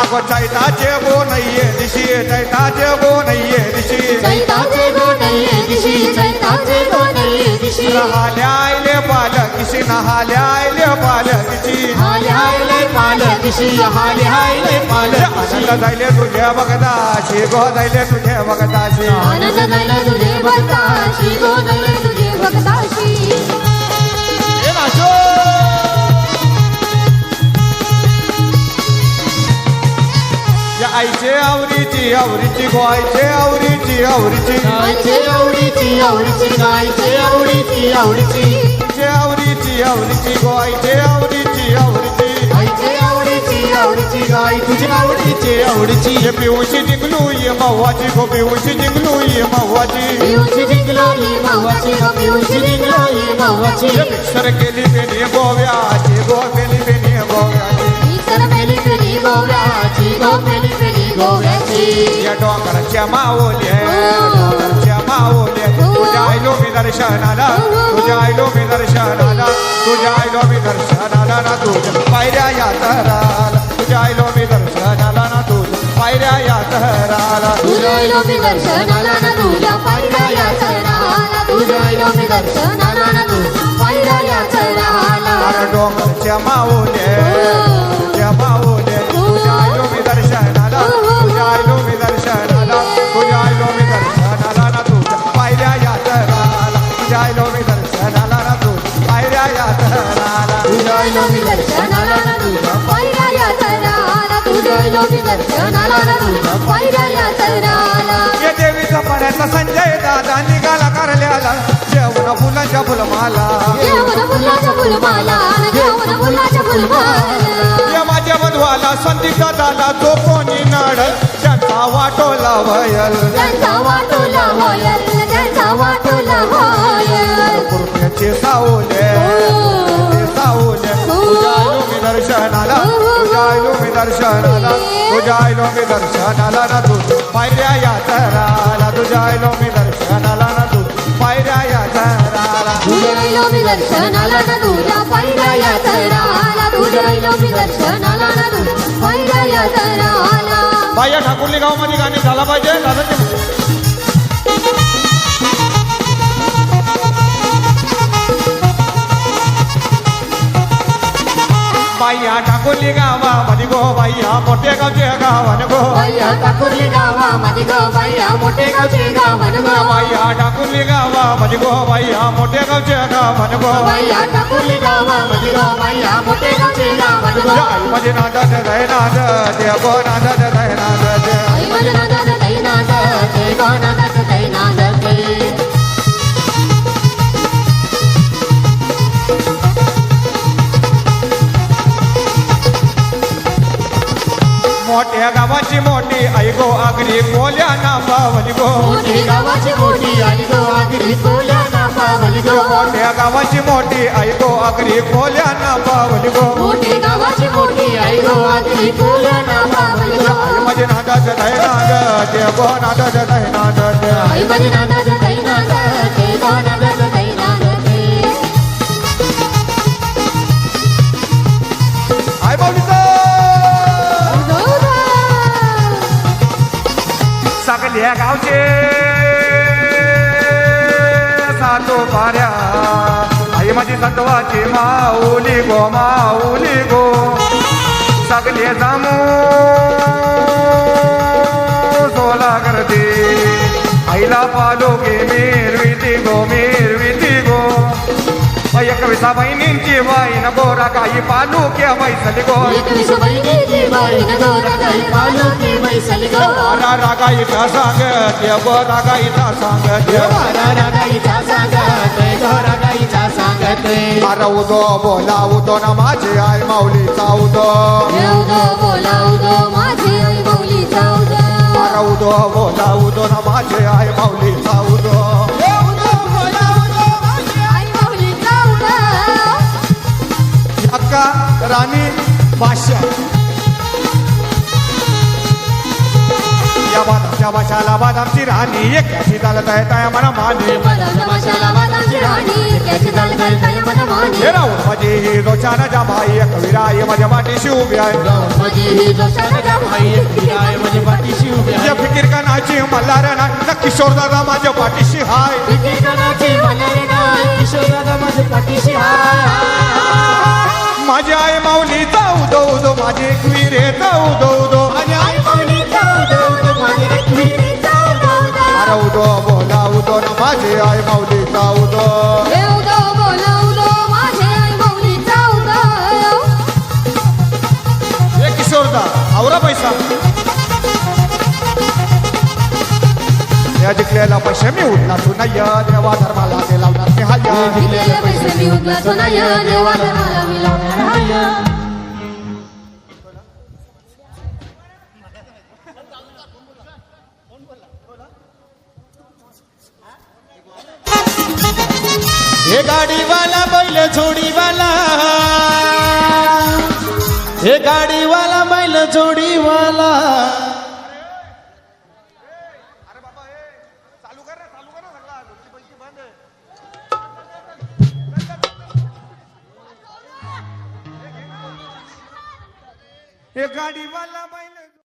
अगो चैताचे गो नाहीये दिशी चैताचे गो नाहीये दिशी चैताचे गोडये दिशी चैताचे गोडये दिशी राहाल्या आयले पालकीशी नहाल्या आयले पालकीशी हाले पालकीशी हाले पालकीशी आनंद जायले तुझ्या बघताशी गो जायले तुझ्या बघताशी आनंद झाला तुझे भक्ताशी गोदले तुझे भक्ताशी ए नाचो या आईचे आवरीची आवरीची गो आईचे आवरीची आवरीची गायचे आवडीची आवडीची गायचे आवडीची आवडीची आईचे आवरीची आवरीची गो आईचे आवरीची आवरीची गायचे आवडीची आवडीची गाय तुझी आवडीची आवडीची ये पिऊशी जिंकलू ये मव्वाची गो पिऊशी जिंकलू ये मव्वाची पिऊची जिंकलोली मावाची गो पिऊची जिंकलोली मावाची सर केली पेनी गोव्याची गो केली पेनी गोव्याची इतर पेली पेली गोव्याची गो पेली पेली गोव्याची या डोंगराच्या मावल्या डोंगराच्या मावल्या तुझ्या आईलो मी दर्शनाला तुझ्या आईलो मी दर्शनाला तुझ्या आईलो मी दर्शनाला ना तुझ्या पायऱ्या यात्राला तुझ्या आईलो मी दर्शनाला ना तुझ्या पायऱ्या यात्राला तुझ्या आईलो मी दर्शनाला ना तुझ्या पायऱ्या यात्राला तुझ्या आईलो मी दर्शनाला ना तुझ्या पायऱ्या यात्राला अरे डोंगरच्या मावल्या तुझ्या मावल्या तुझ्या आईलो मी दर्शनाला तुझ्या आईलो मी दर्शनाला तुझ्या आईलो मी दर्शनाला ना तुझ्या पायऱ्या यात्राला तुझ्या आईलो मी दर्शनाला ना तुझ्या पायऱ्या यात्राला तुझ्या आईलो मी दर्शनाला ना तुझ्या पायऱ्या यात्राला तुझ्या आईलो मी दर्शनाला ना तुझ्या पायऱ्या यात्राला ये देवीचा पाण्यातला संजय दादा निघाला करल्याला जेवण फुलांच्या फुलमाला घेऊन फुलाच्या फुलमाला घेऊन फुलाच्या फुलमाला या माझ्या मधवाला संदीप दादाला जो कोणी नडल त्यांचा वाटोला वयल त्यांचा वाटोला होयल त्यांचा वाटोला होयल कृपेचे सावले सावले तुझ्या आईलो मी दर्शनाला तुझ्या आईलो मी दर्शनाला तुझ्या आईलो मी दर्शनाला ना तू पायऱ्या यात्राला तुझ्या आईलो मी दर्शनाला ना तू पायऱ्या यात्राला तुझ्या आईलो मी दर्शनाला ना तुझ्या पायऱ्या यात्राला तुझ्या आईलो मी दर्शनाला ना तुझ्या पायऱ्या यात्राला बाया ठाकुर्ली गावामध्ये गाणी झाला पाहिजे दादाचे बाया ठाकुर्ली गावामध्ये गो बाया मोठ्या गावच्या गावाने गो बाया ठाकुर्ली गावामध्ये गो बाया मोठे गावचे गावन गो बाया ठाकुर्ली गावामध्ये गो बाया मोठ्या गावच्या गावाने गो बाया ठाकुर्ली गावामध्ये गो बाया मोठे गावचे गावन गो आई माझे नादात दै नाद ते गो नादात दै नाद ते आई माझ्या नादात दैनाद ते गो नादात दैनाद ते मोठ्या गावाची मोठी आई गो आगरी बोल्या ना पावली गो मोठी गावाची मोठी आई गो आगरी कोल्या ना पावली गो मोठ्या गावाची मोठी आई गो आगरी बोल्या ना पावली गो मोठी गावाची मोठी आई गो आगरी कोल्या ना पावली गो आई माझे नादात दै नाद ते गो नादात दै नाद ते आई माझ्या नादात दैनाद ते गो नादात दैनाद ते आई बावलीचा सगळ्या गावचे सातो पाऱ्या आई माझी सत्वाची माऊली गो सगळे जामू सोला करते आईला पालोके मेरविती गो एकविसा बहिणींची बाईन गोरा काही पालुक्या बैसली गो एकवीस बहिणीची बाईन गोरा गाई पालुकी बैसली गो वारा रागाईचा सांगत गो रागाईचा सांगत वारा रागाईचा सांगत गोरा गाईचा सांगत मारवतो बोलावतो ना माझे आई माऊलीचा उदो येऊदो बोलावदो माझी आई माऊलीचा उदो मारवतो बोलावतो ना माझे आई माऊलीचा उदो आई माऊलीचा उदो अक्का राणी बादशाह या बात बदामच्या भाषाला बदामची राणी एकाची चालत आहे त्या मना माने बदामच्या भाषाला बदामची राणी त्याची चालताय ताई मन माने हे राहून माझी ही जोशान जामाई एक विराई माझ्या पाठीशी उभी आहे माझी ही जोशान जामाई काय माझ्या पाठीशी उभी आहे. या फिकीर कनाची मल्हार ना किशोर दादा माझ्या पाठीशी हाय विकेकणाची मल्हार नाही किशोरदादा माझ्या पाठीशी माझी आई माऊली जाऊ दो उदो माझी एकवीर हे जाऊ दो उदो माझ्या आई माऊली जाऊ जाऊ माझी एकविरी जाऊ जाऊ अरे उदो बोला उदो ना माझी आई माऊली जाऊ दो येऊ दो बोलाऊ दो माझे आई माऊली जाऊ दो हे किशोरदा आवरा पैसा या जिंकलेला पैसे मी उठला तू नाही देवा धर्माला ते लावणार मी हाय विकलेले पैसे मी उगला सोनाय देवा धर्माला मी लावणार हाय हे गाडीवाला बैल जोडीवाला हे गाडीवाला बैल जोडीवाला अरे बाबा हे चालू कर ना सगळा पैसे बंद हे गाडीवाला बैल